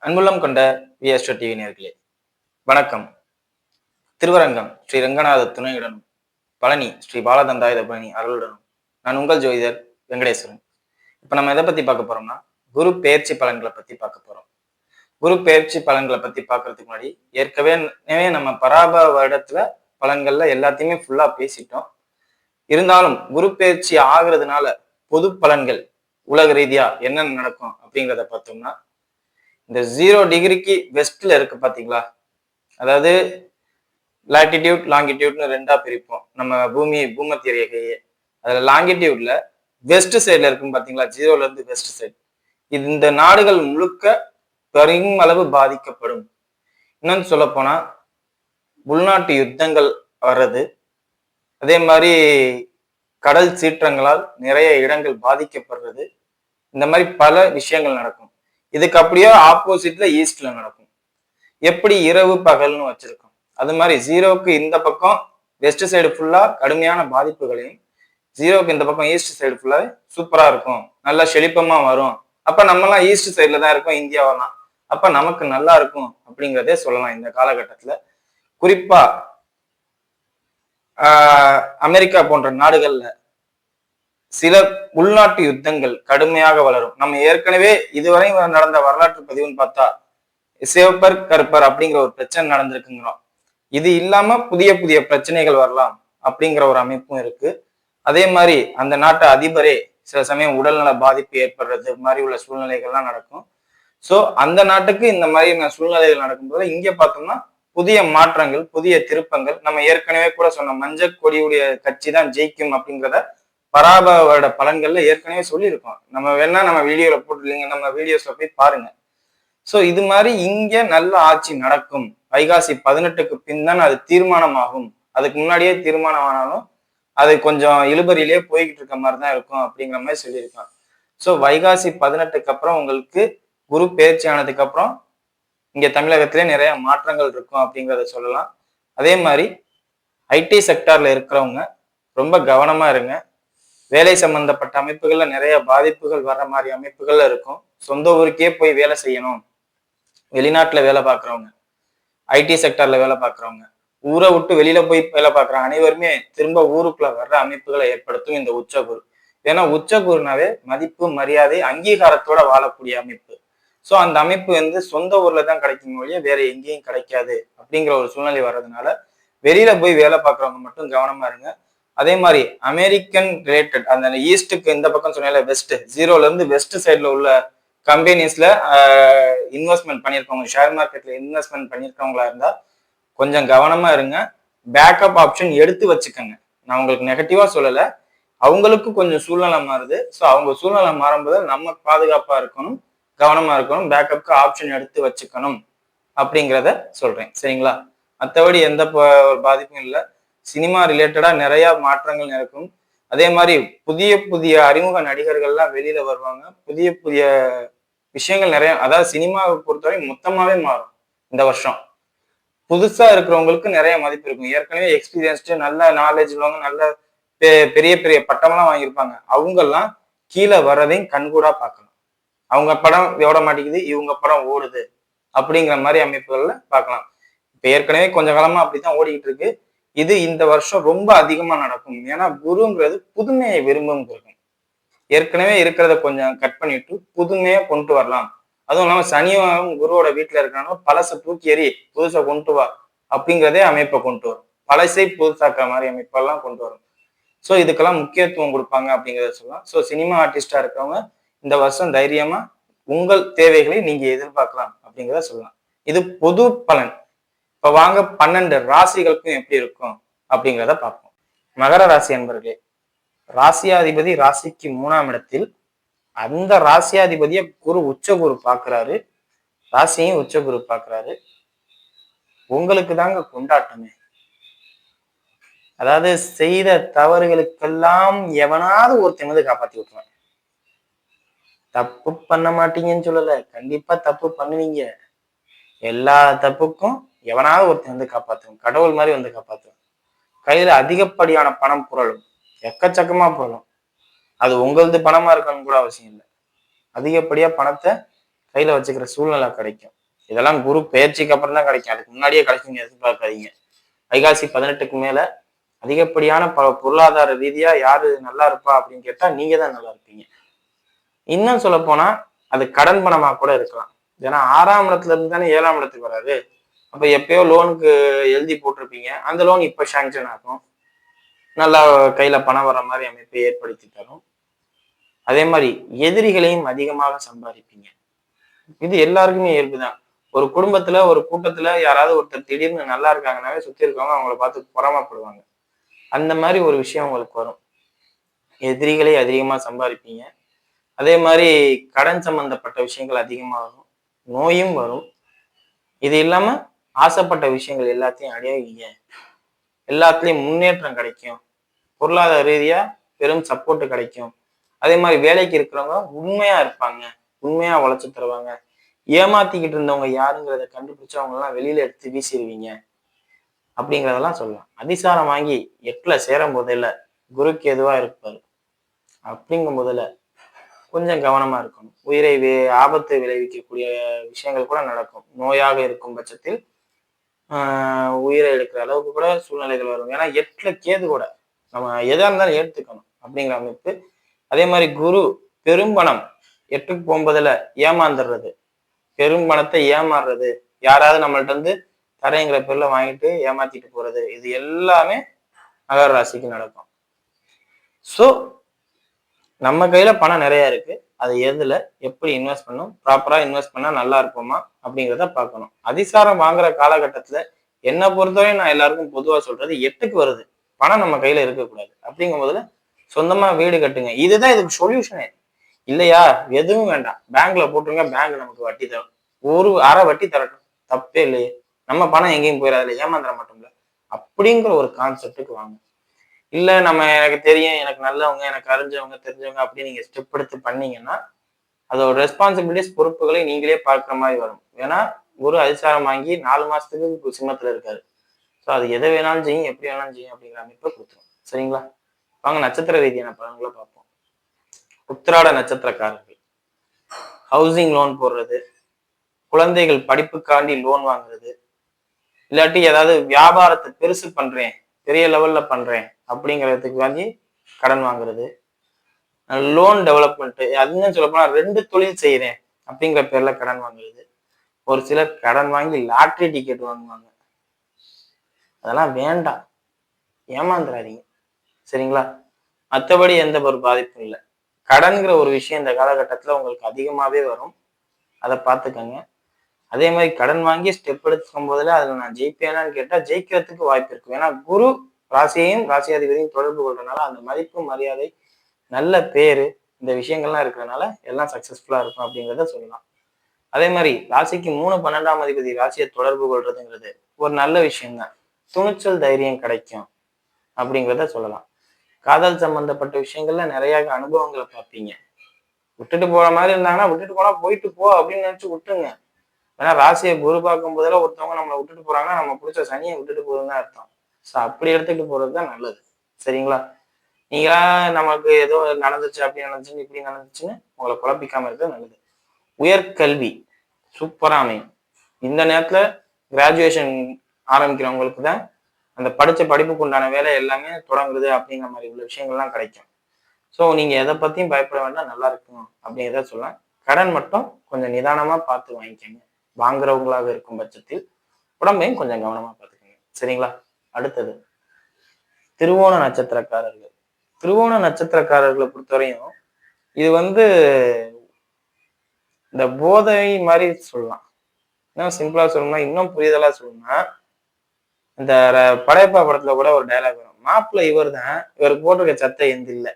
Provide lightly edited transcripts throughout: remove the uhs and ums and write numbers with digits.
அன்புள்ளம் கொண்ட விஎஸ்டோ டிவி நேர்களே வணக்கம். திருவரங்கம் ஸ்ரீ ரங்கநாத துணையுடனும் பழனி ஸ்ரீ பாலதண்டாயுத பழனி அருளுடனும் நான் உங்கள் ஜோதிடர் வெங்கடேஸ்வரன். இப்ப நம்ம எதை பத்தி பார்க்க போறோம்னா குரு பெயர்ச்சி பலன்களை பத்தி பார்க்க போறோம். குரு பெயர்ச்சி பலன்களை பத்தி பார்க்கறதுக்கு முன்னாடி ஏற்கனவே நம்ம பராப வருடத்துல பலன்கள்ல எல்லாத்தையுமே ஃபுல்லா பேசிட்டோம். இருந்தாலும் குரு பெயர்ச்சி ஆகுறதுனால பொது பலன்கள் உலக ரீதியா என்னென்ன நடக்கும் அப்படிங்கிறத பார்த்தோம்னா, இந்த 0 டிகிரிக்கு வெஸ்ட்ல இருக்கு பாத்தீங்களா, அதாவது லாட்டிடியூட் லாங்கிடியூட்னு ரெண்டா பிரிப்போம் நம்ம பூமத்திய ரேகையே. அதுல லாங்கிடியூட்ல வெஸ்ட் சைட்ல இருக்கும் பாத்தீங்களா, 0ல இருந்து வெஸ்ட் சைடு, இந்த நாடுகள் முழுக்க பெரும் அளவு பாதிக்கப்படும். இன்னொன்னு சொல்ல போனா உள்நாட்டு யுத்தங்கள் வர்றது, அதே மாதிரி கடல் சீற்றங்களால் நிறைய இடங்கள் பாதிக்கப்படுறது, இந்த மாதிரி பல விஷயங்கள் நடக்கும். இதுக்கு அப்படியே ஆப்போசிட்ல ஈஸ்ட்ல நடக்கும். எப்படி இரவு பகல்னு வச்சிருக்கோம், அது மாதிரி 0க்கு இந்த பக்கம் வெஸ்ட் சைடு ஃபுல்லா கடுமையான பாதிப்புகளையும், 0க்கு இந்த பக்கம் ஈஸ்ட் சைடு ஃபுல்லா சூப்பரா இருக்கும், நல்லா செழிப்பமா வரும். அப்ப நம்ம எல்லாம் ஈஸ்ட் சைட்ல தான் இருக்கோம், இந்தியாவெல்லாம். அப்ப நமக்கு நல்லா இருக்கும் அப்படிங்கிறதே சொல்லலாம். இந்த காலகட்டத்துல குறிப்பா அமெரிக்கா போன்ற நாடுகள்ல சில உள்நாட்டு யுத்தங்கள் கடுமையாக வளரும். நம்ம ஏற்கனவே இதுவரை நடந்த வரலாற்று பதிவுன்னு பார்த்தா சிவப்பர் கருப்பர் அப்படிங்கிற ஒரு பிரச்சனை நடந்திருக்குங்கிறோம். இது இல்லாம புதிய புதிய பிரச்சனைகள் வரலாம் அப்படிங்கிற ஒரு அமைப்பும் இருக்கு. அதே மாதிரி அந்த நாட்டு அதிபரே சில சமயம் உடல்நல பாதிப்பு ஏற்படுறது மாதிரி உள்ள சூழ்நிலைகள்லாம் நடக்கும். சோ அந்த நாட்டுக்கு இந்த மாதிரி சூழ்நிலைகள் நடக்கும்போது இங்க பார்த்தோம்னா புதிய மாற்றங்கள், புதிய திருப்பங்கள். நம்ம ஏற்கனவே கூட சொன்ன மஞ்சள் கொடியுடைய கட்சி தான் ஜெயிக்கும் அப்படிங்கிறத பராபவரோட பலன்கள்ல ஏற்கனவே சொல்லியிருக்கோம். நம்ம வேணா நம்ம வீடியோல போட்டுருலீங்க, நம்ம வீடியோஸ்ல போய் பாருங்க. சோ இது மாதிரி இங்க நல்ல ஆட்சி நடக்கும். வைகாசி 18க்கு பின் தான் அது தீர்மானம் ஆகும். அதுக்கு முன்னாடியே தீர்மானம் ஆனாலும் அது கொஞ்சம் இழுபறியிலேயே போய்கிட்டு இருக்க மாதிரி தான் இருக்கும் அப்படிங்கிற மாதிரி சொல்லியிருக்கான். சோ வைகாசி 18க்கு அப்புறம் உங்களுக்கு குரு பெயர்ச்சி ஆனதுக்கு அப்புறம் இங்க தமிழகத்திலே நிறைய மாற்றங்கள் இருக்கும் அப்படிங்கிறத சொல்லலாம். அதே மாதிரி ஐடி செக்டார்ல இருக்கிறவங்க ரொம்ப கவனமா இருங்க. வேலை சம்பந்தப்பட்ட அமைப்புகள்ல நிறைய பாதிப்புகள் வர்ற மாதிரி அமைப்புகள்ல இருக்கும். சொந்த ஊருக்கே போய் வேலை செய்யணும், வெளிநாட்டுல வேலை பார்க்குறவங்க, ஐடி செக்டர்ல வேலை பார்க்குறவங்க, ஊரை விட்டு வெளியில போய் வேலை பார்க்குற அனைவருமே திரும்ப ஊருக்குள்ள வர்ற அமைப்புகளை ஏற்படுத்தும் இந்த உச்சகுரு. ஏன்னா உச்சகுருனாவே மதிப்பு, மரியாதை, அங்கீகாரத்தோட வாழக்கூடிய அமைப்பு. சோ அந்த அமைப்பு சொந்த ஊர்ல தான் கிடைக்கும் ஒழிய வேற எங்கேயும் கிடைக்காது அப்படிங்கிற ஒரு சூழ்நிலை வர்றதுனால வெளியில போய் வேலை பார்க்குறவங்க மட்டும் கவனமா இருங்க. அதே மாதிரி அமெரிக்கன் ரிலேட்டட் அந்த ஈஸ்டுக்கு இந்த பக்கம் சொன்னால வெஸ்ட், 0ல இருந்து வெஸ்ட் சைட்ல உள்ள கம்பெனிஸ்ல இன்வெஸ்ட்மெண்ட் பண்ணியிருக்கவங்க, ஷேர் மார்க்கெட்ல இன்வெஸ்ட்மெண்ட் பண்ணியிருக்கவங்களா இருந்தா கொஞ்சம் கவனமா இருங்க. பேக்கப் ஆப்ஷன் எடுத்து வச்சுக்கோங்க. நான் உங்களுக்கு நெகட்டிவா சொல்லல, அவங்களுக்கு கொஞ்சம் சூழ்நிலை மாறுது. ஸோ அவங்க சூழ்நிலை மாறும்போது நம்ம பாதுகாப்பா இருக்கணும், கவனமா இருக்கணும், பேக்கப்க்கு ஆப்ஷன் எடுத்து வச்சுக்கணும் அப்படிங்கிறத சொல்றேன். சரிங்களா? மற்றபடி எந்த பாதிப்பும் இல்லை. சினிமா ரிலேட்டடா நிறைய மாற்றங்கள் நடக்கும். அதே மாதிரி புதிய புதிய அறிமுக நடிகர்கள்லாம் வெளியில வருவாங்க. புதிய புதிய விஷயங்கள் நிறைய, அதாவது சினிமாவை பொறுத்தவரை மொத்தமாவே மாறும் இந்த வருஷம். புதுசா இருக்கிறவங்களுக்கு நிறைய மதிப்பு இருக்கும். ஏற்கனவே எக்ஸ்பீரியன்ஸ்டு நல்ல நாலேஜ் உள்ளவங்க, நல்ல பெரிய பெரிய பட்டம்லாம் வாங்கியிருப்பாங்க. அவங்கெல்லாம் கீழே வர்றதையும் கண்கூடா பார்க்கலாம். அவங்க படம் ஓட மாட்டேங்குது, இவங்க படம் ஓடுது அப்படிங்கிற மாதிரி அமைப்புகள்ல பார்க்கலாம். இப்ப ஏற்கனவே கொஞ்ச காலமா அப்படித்தான் ஓடிக்கிட்டு இருக்கு. இது இந்த வருஷம் ரொம்ப அதிகமா நடக்கும். ஏன்னா குருங்கிறது புதுமையை விரும்பும். ஏற்கனவே இருக்கிறத கொஞ்சம் கட் பண்ணிட்டு புதுமையா கொண்டு வரலாம். அதுவும் இல்லாம சனியும் குருவோட வீட்டுல இருக்கிறனால பழசை தூக்கி எறி, புதுசை கொண்டு வா அப்படிங்கிறதே அமைப்பை கொண்டு வரும். பழசை புதுசாக்குற மாதிரி அமைப்பெல்லாம் கொண்டு வரும். ஸோ இதுக்கெல்லாம் முக்கியத்துவம் கொடுப்பாங்க அப்படிங்கிறத சொல்லலாம். ஸோ சினிமா ஆர்டிஸ்டா இருக்கிறவங்க இந்த வருஷம் தைரியமா உங்கள் தேவைகளை நீங்க எதிர்பார்க்கலாம் அப்படிங்கிறத சொல்லலாம். இது பொது பலன். இப்ப வாங்க 12 ராசிகளுக்கும் எப்படி இருக்கும் அப்படிங்கிறத பார்ப்போம். மகர ராசி அன்பர்களே, ராசியாதிபதி ராசிக்கு 3ஆம் இடத்தில், அந்த ராசியாதிபதியை குரு உச்சகுரு பார்க்கிறாரு, ராசியும் உச்சகுரு பார்க்கிறாரு. உங்களுக்கு தாங்க கொண்டாட்டமே. அதாவது செய்த தவறுகளுக்கெல்லாம் எவனாவது ஒருத்தன் காப்பாத்தி விட்டுருவான். தப்பு பண்ண மாட்டீங்கன்னு சொல்லல, கண்டிப்பா தப்பு பண்ணுவீங்க. எல்லா தப்புக்கும் எவனாவது ஒருத்தன் காப்பாத்தும், கடவுள் மாதிரி காப்பாத்தும். கையில அதிகப்படியான பணம் புரளும், எக்கச்சக்கமா புரளும். அது உங்களது பணமா இருக்கணும் கூட அவசியம் இல்லை. அதிகப்படியா பணத்தை கையில வச்சுக்கிற சூழ்நிலை கிடைக்கும். இதெல்லாம் குரு பெயர்ச்சிக்கு அப்புறம் தான் கிடைக்கும். அதுக்கு முன்னாடியே கிடைக்கும் எதிர்பார்க்காதீங்க. வைகாசி 18க்கு மேல அதிகப்படியான பொருளாதார ரீதியா யாரு நல்லா இருப்பா அப்படின்னு கேட்டா நீங்க தான் நல்லா இருப்பீங்க. இன்னும் சொல்ல போனா அது கடன் பணமா கூட இருக்கலாம். ஏன்னா 6ஆம் இடத்துல இருந்து தானே 7ஆம் இடத்துக்கு வராது. அப்ப எப்பயோ லோனுக்கு எழுதி போட்டிருப்பீங்க, அந்த லோன் இப்ப சாங்ஷன் ஆகும். நல்லா கையில பணம் வர்ற மாதிரி அமைப்பை ஏற்படுத்தி தரும். அதே மாதிரி எதிரிகளையும் அதிகமாக சம்பாதிப்பீங்க. இது எல்லாருக்குமே இயல்புதான். ஒரு குடும்பத்துல ஒரு கூட்டத்துல யாராவது ஒருத்தர் திடீர்னு நல்லா இருக்காங்கன்னாவே சுத்தி இருக்கவங்க அவங்கள பார்த்து பொறாமப்படுவாங்க. அந்த மாதிரி ஒரு விஷயம் உங்களுக்கு வரும். எதிரிகளை அதிகமா சம்பாதிப்பீங்க. அதே மாதிரி கடன் சம்பந்தப்பட்ட விஷயங்கள் அதிகமாகும், நோயும் வரும். இது இல்லாம ஆசைப்பட்ட விஷயங்கள் எல்லாத்தையும் அடைவீங்க. எல்லாத்துலயும் முன்னேற்றம் கிடைக்கும். பொருளாதார ரீதியா பெரும் சப்போர்ட் கிடைக்கும். அதே மாதிரி வேலைக்கு இருக்கிறவங்க உண்மையா இருப்பாங்க, உண்மையா உழைச்சு தருவாங்க. ஏமாத்திக்கிட்டு இருந்தவங்க யாருங்கிறத கண்டுபிடிச்சு அவங்க எல்லாம் வெளியில எடுத்து வீசிடுவீங்க அப்படிங்கிறதெல்லாம் சொல்லலாம். அதிசாரம் வாங்கி 8ல சேரும் போதில்ல குருக்கு எதுவா இருப்பாரு. அப்படிங்கும் போதுல கொஞ்சம் கவனமா இருக்கணும். உயிரை ஆபத்தை விளைவிக்கக்கூடிய விஷயங்கள் கூட நடக்கும். நோயாக இருக்கும் பட்சத்தில் உயிரை எடுக்கிற அளவுக்கு கூட சூழ்நிலைகள் வரும். ஏன்னா 8ல கேது கூட நம்ம எதா இருந்தாலும் ஏற்றுக்கணும் அப்படிங்கிற அமைப்பு. அதே மாதிரி குரு பெரும்பணம் 8க்கு போகும்போதுல ஏமாந்துடுறது, பெரும் பணத்தை ஏமாறுறது, யாராவது நம்மள்ட்ட இருந்து தரைங்கிற பேர்ல வாங்கிட்டு ஏமாத்திட்டு போறது, இது எல்லாமே மகர ராசிக்கு நடக்கும். ஸோ நம்ம கையில பணம் நிறைய இருக்கு. அது எதுல எப்படி இன்வெஸ்ட் பண்ணும், ப்ராப்பரா இன்வெஸ்ட் பண்ணா நல்லா இருப்போமா அப்படிங்கிறத பார்க்கணும். அதிசாரம் வாங்குற காலகட்டத்துல என்னை பொறுத்தவரை நான் எல்லாருக்கும் பொதுவா சொல்றது 8க்கு வருது, பணம் நம்ம கையில இருக்கக்கூடாது. அப்படிங்கும் போதுல சொந்தமா வீடு கட்டுங்க. இதுதான் இதுக்கு சொல்யூஷனே. இல்லையா எதுவும் வேண்டாம், பேங்க்ல போட்டுருங்க, பேங்க் நமக்கு வட்டி தரும். ஒரு அரை வட்டி தரட்டும், தப்பே இல்லையே. நம்ம பணம் எங்கேயும் போயிடாதுல, ஏமாந்துட மாட்டோம்ல அப்படிங்கிற ஒரு கான்செப்டுக்கு வாங்க. இல்ல நம்ம எனக்கு தெரியும், எனக்கு நல்லவங்க, எனக்கு அறிஞ்சவங்க தெரிஞ்சவங்க அப்படி நீங்க ஸ்டெப் எடுத்து பண்ணீங்கன்னா அதோட ரெஸ்பான்சிபிலிட்டிஸ் பொறுப்புகளை நீங்களே பார்க்குற மாதிரி வரும். ஏன்னா ஒரு அதிசாரம் வாங்கி 4 மாசத்துக்கு சிம்மத்துல இருக்காரு. ஸோ அது எதை வேணாலும் செய்யும், எப்படி வேணாலும் செய்யும் அப்படிங்கிற அமைப்பை கொடுத்துரும். சரிங்களா? வாங்க நட்சத்திர ரீதியான பலன்களை பார்ப்போம். உத்திராட நட்சத்திரக்காரர்கள் ஹவுசிங் லோன் போடுறது, குழந்தைகள் படிப்புக்காண்டி லோன் வாங்குறது, இல்லாட்டி ஏதாவது வியாபாரத்தை பெருசு பண்றேன், பெரிய லெவல்ல பண்றேன் அப்படிங்கிறதுக்கு வாங்கி கடன் வாங்குறது, லோன் டெவலப்மெண்ட், அதுன்னு சொல்ல போனா 2 தொழில் செய்யறேன் அப்படிங்கிற பேர்ல கடன் வாங்குறது. ஒரு சிலர் கடன் வாங்கி லாட்ரி டிக்கெட் வாங்குவாங்க. அதெல்லாம் வேண்டாம், ஏமாந்துடாதீங்க. சரிங்களா? மற்றபடி எந்த ஒரு பாதிப்பும் இல்லை. கடன்கிற ஒரு விஷயம் இந்த காலகட்டத்துல உங்களுக்கு அதிகமாவே வரும், அதை பார்த்துக்கங்க. அதே மாதிரி கடன் வாங்கி ஸ்டெப் எடுத்துக்கும் போதுல அதுல நான் ஜெயிப்பேனான்னு கேட்டா ஜெயிக்கிறதுக்கு வாய்ப்பு இருக்கும். ஏன்னா குரு ராசியையும் ராசியாதிபதியும் தொடர்பு கொள்றதுனால அந்த மதிப்பு மரியாதை நல்ல பேரு இந்த விஷயங்கள்லாம் இருக்கிறதுனால எல்லாம் சக்சஸ்ஃபுல்லா இருக்கும் அப்படிங்கிறத சொல்லலாம். அதே மாதிரி ராசிக்கு 3, 12ஆம் அதிபதி ராசியை தொடர்பு கொள்றதுங்கிறது ஒரு நல்ல விஷயம்தான். துணிச்சல் தைரியம் கிடைக்கும் அப்படிங்கிறத சொல்லலாம். காதல் சம்பந்தப்பட்ட விஷயங்கள்ல நிறைய அனுபவங்களை பார்ப்பீங்க. விட்டுட்டு போற மாதிரி இருந்தாங்கன்னா விட்டுட்டு போனா போயிட்டு போ அப்படின்னு நினைச்சு விட்டுங்க. ஏன்னா ராசியை குரு பார்க்கும் போதெல்லாம் ஒருத்தவங்க நம்மளை விட்டுட்டு போறாங்கன்னா நம்ம பிடிச்ச சனியை விட்டுட்டு போகுதுன்னு அர்த்தம். ஸோ அப்படி எடுத்துக்கிட்டு போறதுதான் நல்லது. சரிங்களா? நீங்களா நமக்கு ஏதோ நடந்துச்சு அப்படி நடந்துச்சுன்னு இப்படி நடந்துச்சுன்னு உங்களை குழப்பிக்காம இருக்கிறது நல்லது. உயர்கல்வி சூப்பரா அமையும். இந்த நேரத்துல கிராஜுவேஷன் ஆரம்பிக்கிறவங்களுக்கு தான் அந்த படிச்ச படிப்புக்கு உண்டான வேலை எல்லாமே தொடங்குறது அப்படிங்கிற மாதிரி உள்ள விஷயங்கள்லாம் கிடைக்கும். ஸோ நீங்க எதை பத்தியும் பயப்பட வேண்டாம், நல்லா இருக்கும் அப்படிங்கிறத சொல்லலாம். கடன் மட்டும் கொஞ்சம் நிதானமா பார்த்து வாங்கிக்கோங்க. வாங்குறவங்களாக இருக்கும் பட்சத்தில் உடம்பையும் கொஞ்சம் கவனமா பார்த்துக்கோங்க. சரிங்களா? அடுத்தது திருவோண நட்சத்திரக்காரர்கள். திருவோண நட்சத்திரக்காரர்களை பொறுத்தவரையும் இது இந்த போதை மாதிரி சொல்லலாம். இன்னும் சிம்பிளா சொல்லணும்னா, இன்னும் புரிதலா சொல்லணும்னா, இந்த படையப்பா படத்துல கூட ஒரு டைலாக் வரும், மாப்பிள்ள இவர் தான், இவருக்கு போட்டிருக்க சட்டை எந்த இல்லை.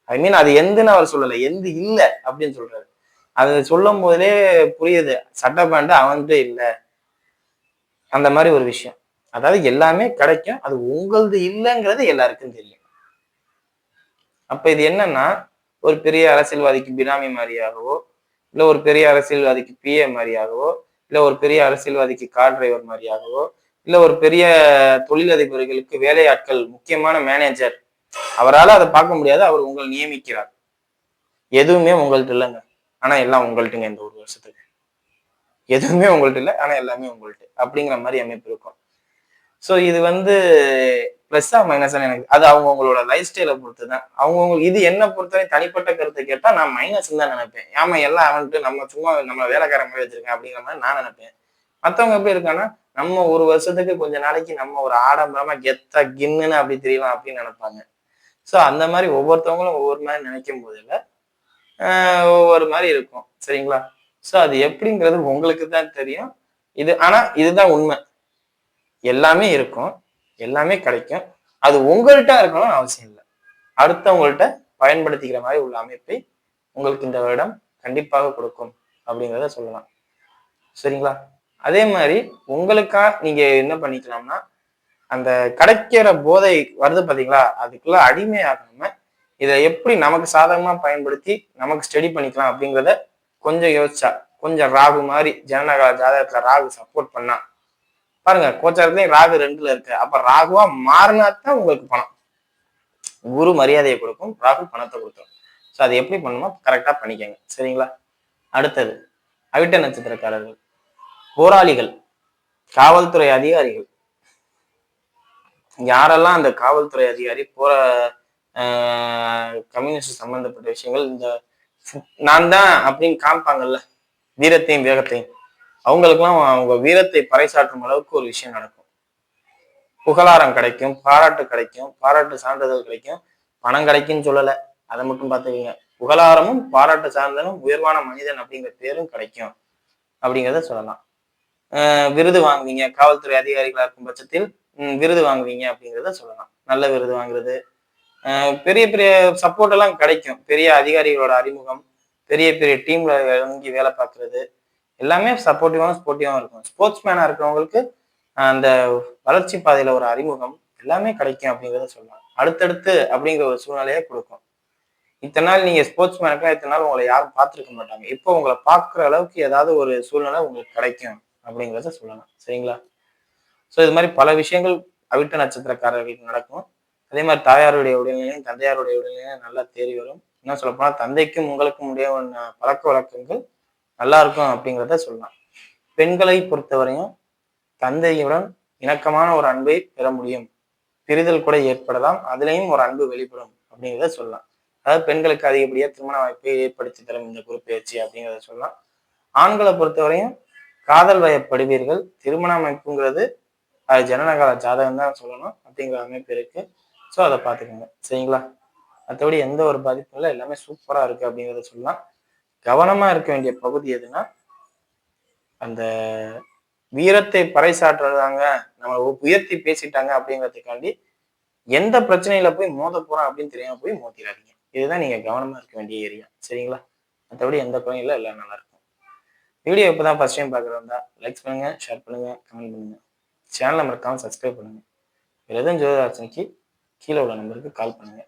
ஐ மீன் அது எந்துன்னு அவர் சொல்லல, எந்த இல்லை அப்படின்னு சொல்றாரு. அது சொல்லும் போதே புரியுது, சட்டை பேண்ட் அவன்கிட்ட இல்லை, அந்த மாதிரி ஒரு விஷயம். அதாவது எல்லாமே கிடைக்கும், அது உங்களது இல்லைங்கிறது எல்லாருக்கும் தெரியும். அப்ப இது என்னன்னா, ஒரு பெரிய அரசியல்வாதிக்கு பினாமி மாதிரியாகவோ, இல்ல ஒரு பெரிய அரசியல்வாதிக்கு பிஏ மாதிரியாகவோ, இல்ல ஒரு பெரிய அரசியல்வாதிக்கு கார் டிரைவர் மாதிரியாகவோ, இல்ல ஒரு பெரிய தொழிலதிபர்களுக்கு வேலையாட்கள் முக்கியமான மேனேஜர், அவரால் அதை பார்க்க முடியாது, அவர் உங்களை நியமிக்கிறார். எதுவுமே உங்கள்ட்ட இல்லைங்க. ஆனா எல்லாம் உங்கள்ட்டுங்க இந்த ஒரு வருஷத்துக்கு. எதுவுமே உங்கள்ட்ட இல்ல. ஆனா எல்லாமே உங்கள்ட்ட. அப்படிங்கிற மாரி அமைப்பு இருக்கும். சோ இது வந்து பிளஸ்ஸா மைனஸான்னு எனக்கு அது அவங்கவங்களோட லைஃப் ஸ்டைல பொறுத்து தான். அவங்கவங்க இது என்ன பொறுத்தவரை தனிப்பட்ட கருத்தை கேட்டா நான் மைனஸ்ன்னு தான் நினைப்பேன். ஆமா எல்லாம் அவன்ட்டு நம்ம சும்மா நம்ம வேலைக்காரன் மாரி வச்சிருக்கேன் அப்படிங்கிற மாரி நான் நினைப்பேன். மத்தவங்க எப்படி இருக்கான்னா, நம்ம ஒரு வருஷத்துக்கு கொஞ்ச நாளைக்கு நம்ம ஒரு ஆடம்பரமா கெத்தா கின்னுன்னு அப்படி தெரியலாம் அப்படின்னு நினைப்பாங்க. சோ அந்த மாரி ஒவ்வொருத்தவங்களும் ஒவ்வொரு மாரி நினைக்கும் போதுல, ஒவ்வொரு மாரி இருக்கும். சரிங்களா? சோ அது எப்படிங்கிறது உங்களுக்கு தான் தெரியும். ஆனா இதுதான் உண்மை. எல்லாமே இருக்கும். எல்லாமே கிடைக்கும். அது உங்கள்ட்ட இருக்கணும்னு அவசியம் இல்ல. அடுத்தவங்கள்ட்ட பயன்படுத்திக்கிற மாரி உள்ள அமைப்பை உங்களுக்கு இந்த வருடம் கண்டிப்பாக கொடுக்கும். அப்படிங்கிறத சொல்லலாம். சரிங்களா? அதே மாரி உங்களுக்கா நீங்க என்ன பண்ணிக்கலாம்னா, அந்த கிடைக்கிற போதை வருது பார்த்தீங்களா? அதுக்குள்ள அடிமையாகாம, இத எப்படி நமக்கு சாதகமா பயன்படுத்தி, நமக்கு ஸ்டடி பண்ணிக்கலாம் அப்படிங்கிறத கொஞ்சம் யோசிச்சா, கொஞ்சம் ராகு மாரி ஜனன ஜாதகத்துல ராகு சப்போர்ட் பண்ணா, பாருங்க கோச்சாரத்திலயும் ராகு 2ல இருக்கு. அப்ப ராகுவா மாறினா தான் உங்களுக்கு பணம். குரு மரியாதையை கொடுக்கும், ராகு பணத்தை கொடுக்கும். சோ அது எப்படி பண்ணணுமோ கரெக்டா பண்ணிக்கங்க. சரிங்களா? அடுத்தது அவிட்ட நட்சத்திரக்காரர்கள், போராளிகள், காவல்துறை அதிகாரிகள். யாரெல்லாம் அந்த காவல்துறை அதிகாரி கம்யூனிஸ்ட் சம்பந்தப்பட்ட விஷயங்கள் இந்த நான் தான் அப்படின்னு காமிப்பாங்கல்ல வீரத்தையும் வேகத்தையும் அவங்களுக்கெல்லாம் அவங்க வீரத்தை பறைசாற்றும் அளவுக்கு ஒரு விஷயம் நடக்கும். புகழாரம் கிடைக்கும், பாராட்டு கிடைக்கும், பாராட்டு சான்றிதழ் கிடைக்கும், பணம் கிடைக்கும்னு சொல்லல. அதை மட்டும் பார்த்துக்கீங்க. புகழாரமும் பாராட்டு சான்றிதழும் உயர்வான மனிதன் அப்படிங்கிற பேரும் கிடைக்கும் அப்படிங்கிறத சொல்லலாம். விருது வாங்குவீங்க காவல்துறை அதிகாரிகளா இருக்கும் பட்சத்தில் விருது வாங்குவீங்க அப்படிங்கிறத சொல்லலாம். நல்ல விருது வாங்குறது, பெரிய பெரிய சப்போர்ட் எல்லாம் கிடைக்கும். பெரிய அதிகாரிகளோட அறிமுகம், பெரிய பெரிய டீம்ல இறங்கி வேலை பார்க்கறது எல்லாமே சப்போர்ட்டிவான ஸ்போர்ட்டிவாகவும் இருக்கும். ஸ்போர்ட்ஸ் மேனா இருக்கிறவங்களுக்கு அந்த வளர்ச்சி பாதையில ஒரு அறிமுகம் எல்லாமே கிடைக்கும் அப்படிங்கிறத சொல்லலாம். அடுத்தடுத்து அப்படிங்கிற ஒரு சூழ்நிலையை கொடுக்கும். இத்தனை நாள் நீங்க ஸ்போர்ட்ஸ் மேனுக்குலாம் இத்தனை நாள் உங்களை யாரும் பார்த்துருக்க மாட்டாங்க. இப்போ உங்களை பார்க்குற அளவுக்கு ஏதாவது ஒரு சூழ்நிலை உங்களுக்கு கிடைக்கும் அப்படிங்கிறத சொல்லலாம். சரிங்களா? ஸோ இது மாதிரி பல விஷயங்கள் அவிட்ட நட்சத்திரக்காரர்களுக்கு நடக்கும். அதே மாதிரி தாயாருடைய உடல்நிலையும் தந்தையாருடைய உடல்நிலையும் நல்லா தேறி வரும். என்ன சொல்ல போனா தந்தைக்கும் உங்களுக்கும் உடைய பழக்க வழக்கங்கள் நல்லா இருக்கும் அப்படிங்கிறத சொல்லலாம். பெண்களை பொறுத்தவரையும் தந்தையுடன் இணக்கமான ஒரு அன்பை பெற முடியும். பிரிதல் கூட ஏற்படலாம். அதுலேயும் ஒரு அன்பு வெளிப்படும் அப்படிங்கிறத சொல்லலாம். அதாவது பெண்களுக்கு அதிகப்படியா திருமண வாய்ப்பை ஏற்படுத்தி தரும் இந்த குரு பயிற்சி அப்படிங்கிறத சொல்லலாம். ஆண்களை பொறுத்தவரையும் காதல் வயப்படுவீர்கள். திருமண அமைப்புங்கிறது அது ஜனனகால ஜாதகம் தான் சொல்லணும் அப்படிங்கிற அமைப்பு இருக்கு. ஸோ அதை பார்த்துக்கோங்க. சரிங்களா? மற்றபடி எந்த ஒரு பாதிப்பும் இல்லை. எல்லாமே சூப்பரா இருக்கு அப்படிங்கிறத சொல்லலாம். கவனமா இருக்க வேண்டிய பகுதி எதுனா அந்த வீரத்தை பறைசாற்றுறாங்க, நம்ம உயர்த்தி பேசிட்டாங்க அப்படிங்கிறதுக்காண்டி எந்த பிரச்சனையில போய் மோத போறோம் அப்படின்னு தெரியாம போய் மோதிராதீங்க. இதுதான் நீங்க கவனமா இருக்க வேண்டிய ஏரியா. சரிங்களா? மற்றபடி எந்த குறையும் இல்லை. எல்லாம் நல்லா இருக்கும். வீடியோ இப்பதான் ஃபர்ஸ்ட் டைம் பார்க்குறதா லைக் பண்ணுங்க, ஷேர் பண்ணுங்க, கமெண்ட் பண்ணுங்க. சேனலை மறக்காம சப்ஸ்கிரைப் பண்ணுங்க. வேற எதுவும் ஜோதிட ஆலோசனைக்கு கீழே உள்ள நம்பருக்கு கால் பண்ணுங்க.